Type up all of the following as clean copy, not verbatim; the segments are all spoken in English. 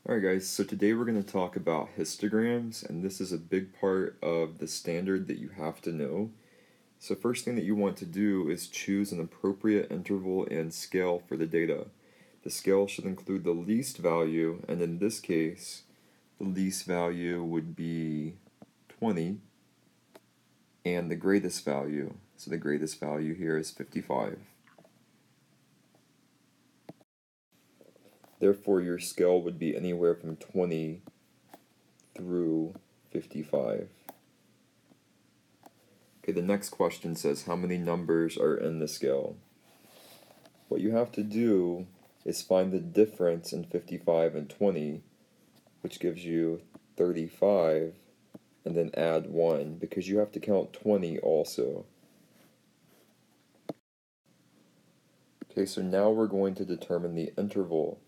Alright guys, so today we're going to talk about histograms, and this is a big part of the standard that you have to know. So first thing that you want to do is choose an appropriate interval and scale for the data. The scale should include the least value, and in this case, the least value would be 20, and the greatest value, so the greatest value here is 55. Therefore, your scale would be anywhere from 20 through 55. Okay, the next question says how many numbers are in the scale. What you have to do is find the difference in 55 and 20, which gives you 35, and then add 1, because you have to count 20 also. Okay, so now we're going to determine the interval.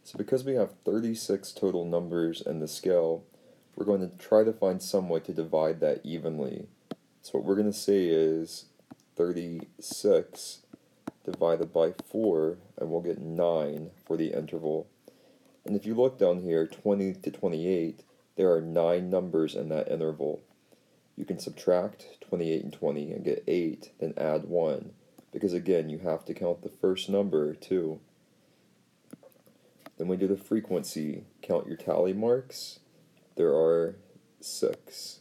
So because we have 36 total numbers in the scale, we're going to try to find some way to divide that evenly. So what we're going to say is 36 divided by 4, and we'll get 9 for the interval. And if you look down here, 20 to 28, there are 9 numbers in that interval. You can subtract 28 and 20 and get 8, then add 1, because again, you have to count the first number too. Then we do the frequency. Count your tally marks. There are 6.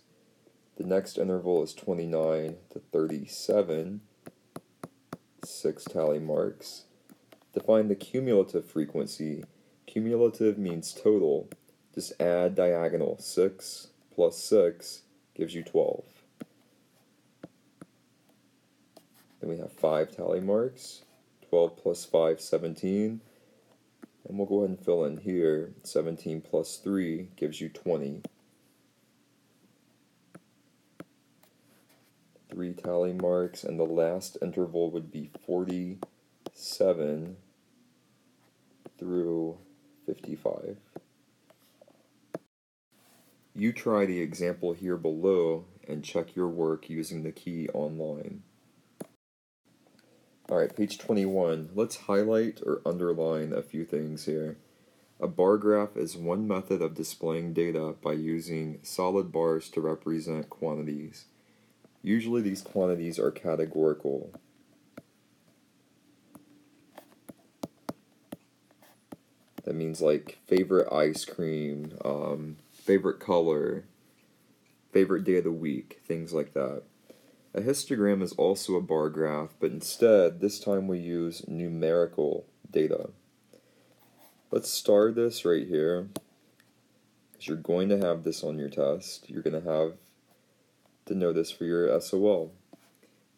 The next interval is 29 to 37. 6 tally marks. Define the cumulative frequency. Cumulative means total. Just add diagonal. 6 plus 6 gives you 12. Then we have 5 tally marks. 12 plus 5, 17. And we'll go ahead and fill in here. 17 plus 3 gives you 20. 3 tally marks, and the last interval would be 47 through 55. You try the example here below and check your work using the key online. Alright, page 21. Let's highlight or underline a few things here. A bar graph is one method of displaying data by using solid bars to represent quantities. Usually these quantities are categorical. That means like favorite ice cream, favorite color, favorite day of the week, things like that. A histogram is also a bar graph, but instead, this time we use numerical data. Let's star this right here, because you're going to have this on your test. You're going to have to know this for your SOL.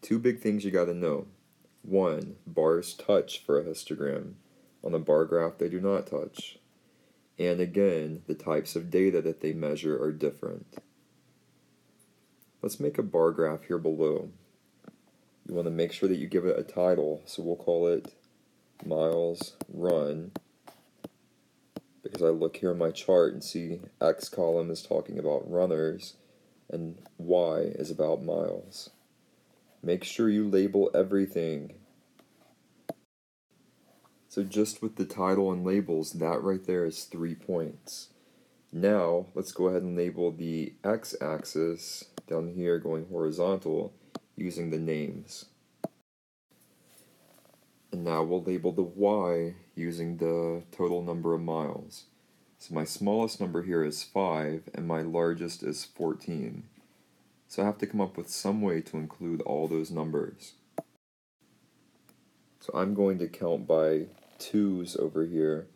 2 big things you got to know. 1, bars touch for a histogram. On a bar graph, they do not touch. And again, the types of data that they measure are different. Let's make a bar graph here below. You want to make sure that you give it a title, so we'll call it miles run, because I look here in my chart and see X column is talking about runners and Y is about miles. Make sure you label everything. So just with the title and labels, that right there is 3 points. Now, let's go ahead and label the x-axis down here going horizontal using the names. And now we'll label the y using the total number of miles. So my smallest number here is 5 and my largest is 14. So I have to come up with some way to include all those numbers. So I'm going to count by 2's over here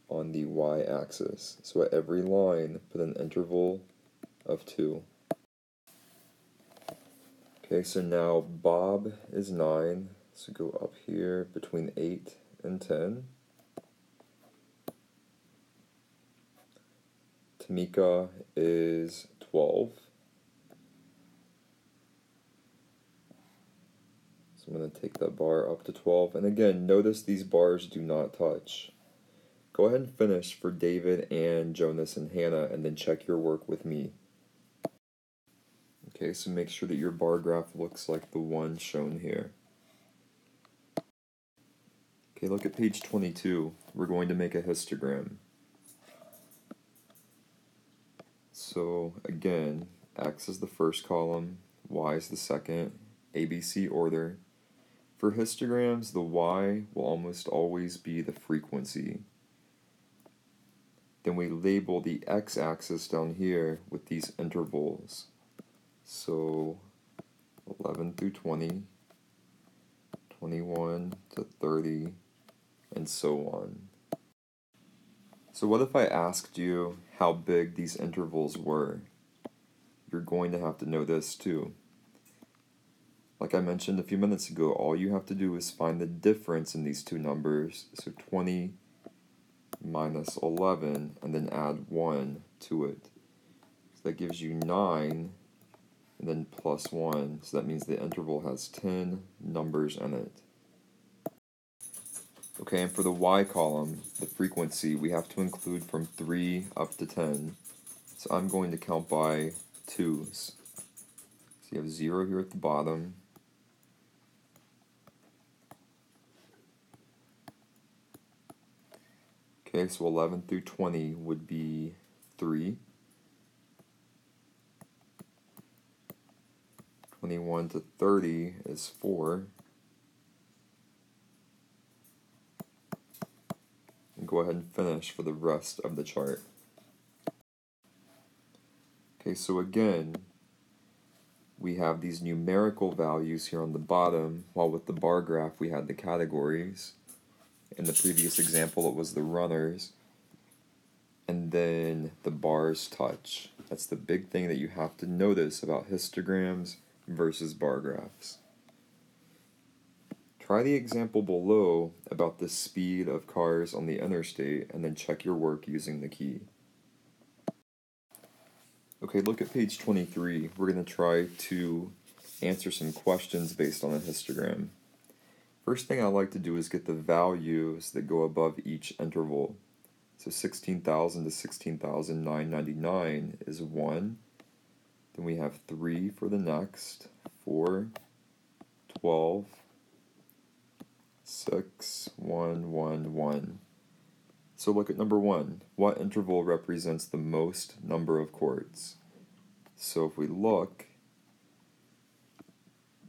on the y-axis. So at every line, put an interval of 2. Okay, so now Bob is 9, so go up here between 8 and 10. Tamika is 12. So I'm going to take that bar up to 12. And again, notice these bars do not touch. Go ahead and finish for David and Jonas and Hannah, and then check your work with me. Okay, so make sure that your bar graph looks like the one shown here. Okay, look at page 22. We're going to make a histogram. So again, X is the first column, Y is the second, ABC order. For histograms, the Y will almost always be the frequency. Then we label the x-axis down here with these intervals. So 11 through 20, 21 to 30, and so on. So what if I asked you how big these intervals were? You're going to have to know this too. Like I mentioned a few minutes ago, all you have to do is find the difference in these two numbers. So 20 minus 11, and then add 1 to it. So that gives you 9, and then plus 1. So that means the interval has 10 numbers in it. Okay, and for the Y column, the frequency, we have to include from 3 up to 10. So I'm going to count by 2's. So you have 0 here at the bottom. Okay, so 11 through 20 would be 3. 21 to 30 is 4. And go ahead and finish for the rest of the chart. Okay, so again, we have these numerical values here on the bottom, while with the bar graph we had the categories. In the previous example it was the runners. And then the bars touch. That's the big thing that you have to notice about histograms versus bar graphs. Try the example below about the speed of cars on the interstate and then check your work using the key. Okay, look at page 23. We're going to try to answer some questions based on a histogram. First thing I like to do is get the values that go above each interval. So 16,000 to 16,999 is 1. Then we have 3 for the next, 4, 12, 6, 1, 1, 1. So look at number 1. What interval represents the most number of quarts? So if we look,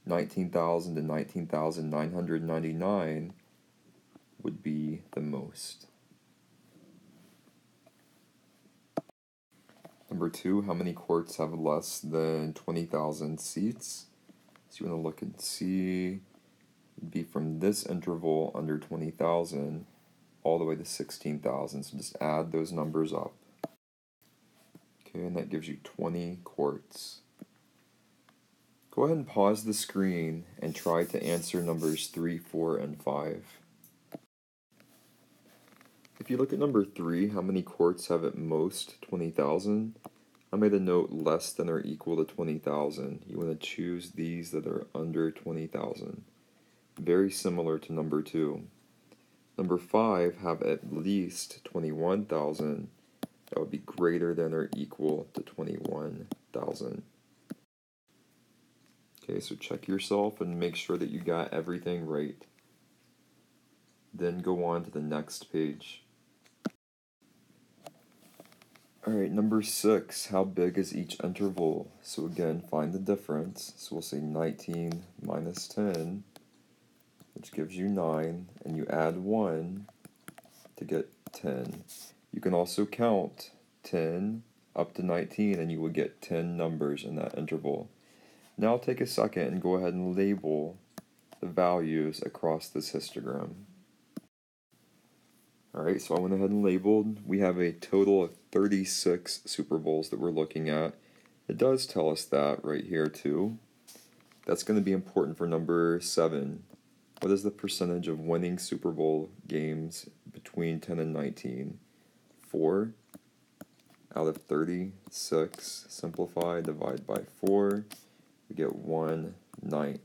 19,000 to 19,999 would be the most. Number 2, how many quarts have less than 20,000 seats? So you want to look and see, it'd be from this interval under 20,000 all the way to 16,000. So just add those numbers up. Okay, and that gives you 20 quarts. Go ahead and pause the screen and try to answer numbers 3, 4, and 5. If you look at number 3, how many quarts have at most 20,000? I made a note less than or equal to 20,000. You want to choose these that are under 20,000. Very similar to number 2. Number 5 have at least 21,000. That would be greater than or equal to 21,000. Okay, so check yourself and make sure that you got everything right. Then go on to the next page. Alright, number 6, how big is each interval? So again, find the difference. So we'll say 19 minus 10, which gives you 9, and you add 1 to get 10. You can also count 10 up to 19 and you would get 10 numbers in that interval. Now take a second and go ahead and label the values across this histogram. Alright, so I went ahead and labeled. We have a total of 36 Super Bowls that we're looking at. It does tell us that right here too. That's going to be important for number 7. What is the percentage of winning Super Bowl games between 10 and 19? 4 out of 36. Simplify, divide by 4. We get 1/9.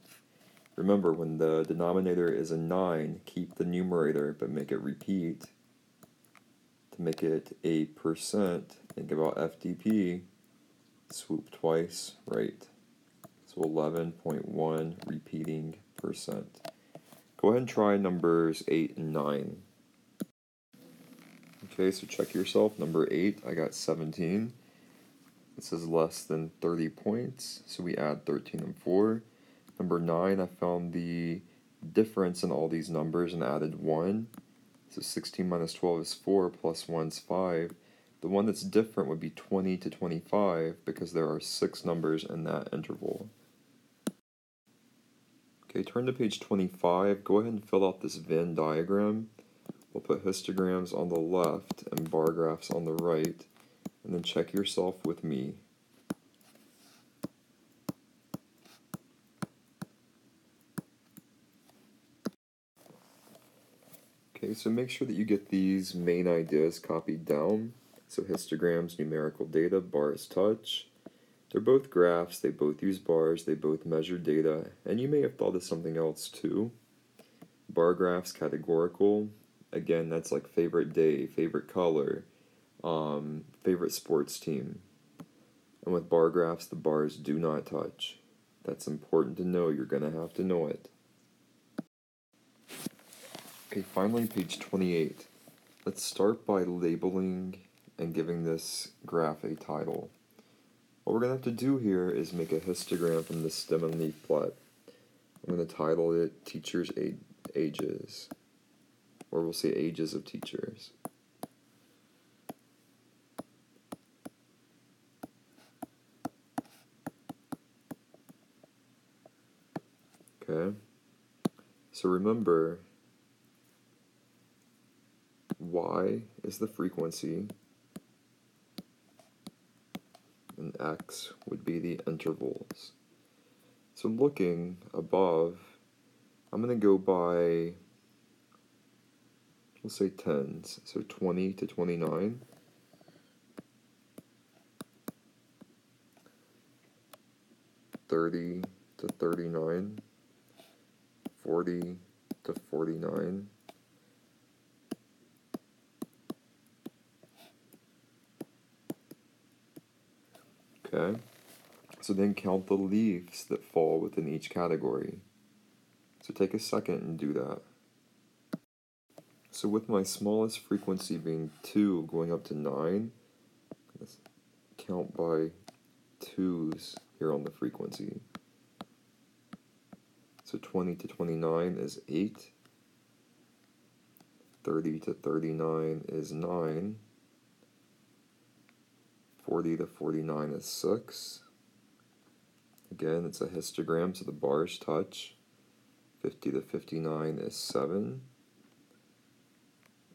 Remember, when the denominator is a 9, keep the numerator but make it repeat. To make it a percent, think about FDP. Swoop twice, right. So 11.1 repeating percent. Go ahead and try numbers 8 and 9. Okay, so check yourself. Number 8, I got 17. This is less than 30 points, so we add 13 and 4. Number 9, I found the difference in all these numbers and added 1. So 16 minus 12 is 4, plus 1 is 5. The one that's different would be 20 to 25 because there are 6 numbers in that interval. Okay, turn to page 25. Go ahead and fill out this Venn diagram. We'll put histograms on the left and bar graphs on the right, and then check yourself with me. Okay, so make sure that you get these main ideas copied down. So histograms, numerical data, bars, touch. They're both graphs, they both use bars, they both measure data, and you may have thought of something else too. Bar graphs, categorical. Again, that's like favorite day, favorite color, favorite sports team. And with bar graphs, the bars do not touch. That's important to know. You're going to have to know it. Okay, finally, page 28. Let's start by labeling and giving this graph a title. What we're going to have to do here is make a histogram from the stem and leaf plot. I'm going to title it Teachers' Ages, or we'll say Ages of Teachers. Okay, so remember, Y is the frequency, and X would be the intervals. So looking above, I'm going to go by, we'll say tens, so 20 to 29. 30 to 39, 40 to 49, okay, so then count the leaves that fall within each category. So take a second and do that. So with my smallest frequency being 2 going up to 9, let's count by 2's here on the frequency. So 20 to 29 is 8, 30 to 39 is 9, 40 to 49 is 6. Again, it's a histogram, so the bars touch. 50 to 59 is 7.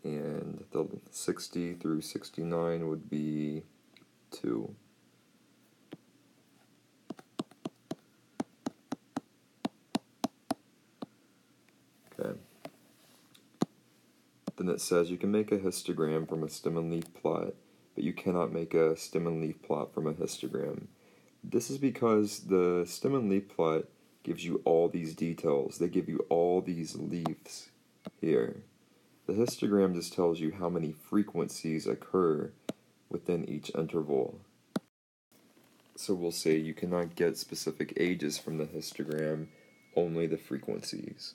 And the 60 through 69 would be 2. Okay. Then it says you can make a histogram from a stem and leaf plot, but you cannot make a stem and leaf plot from a histogram. This is because the stem and leaf plot gives you all these details. They give you all these leaves here. The histogram just tells you how many frequencies occur within each interval. So we'll say you cannot get specific ages from the histogram, only the frequencies.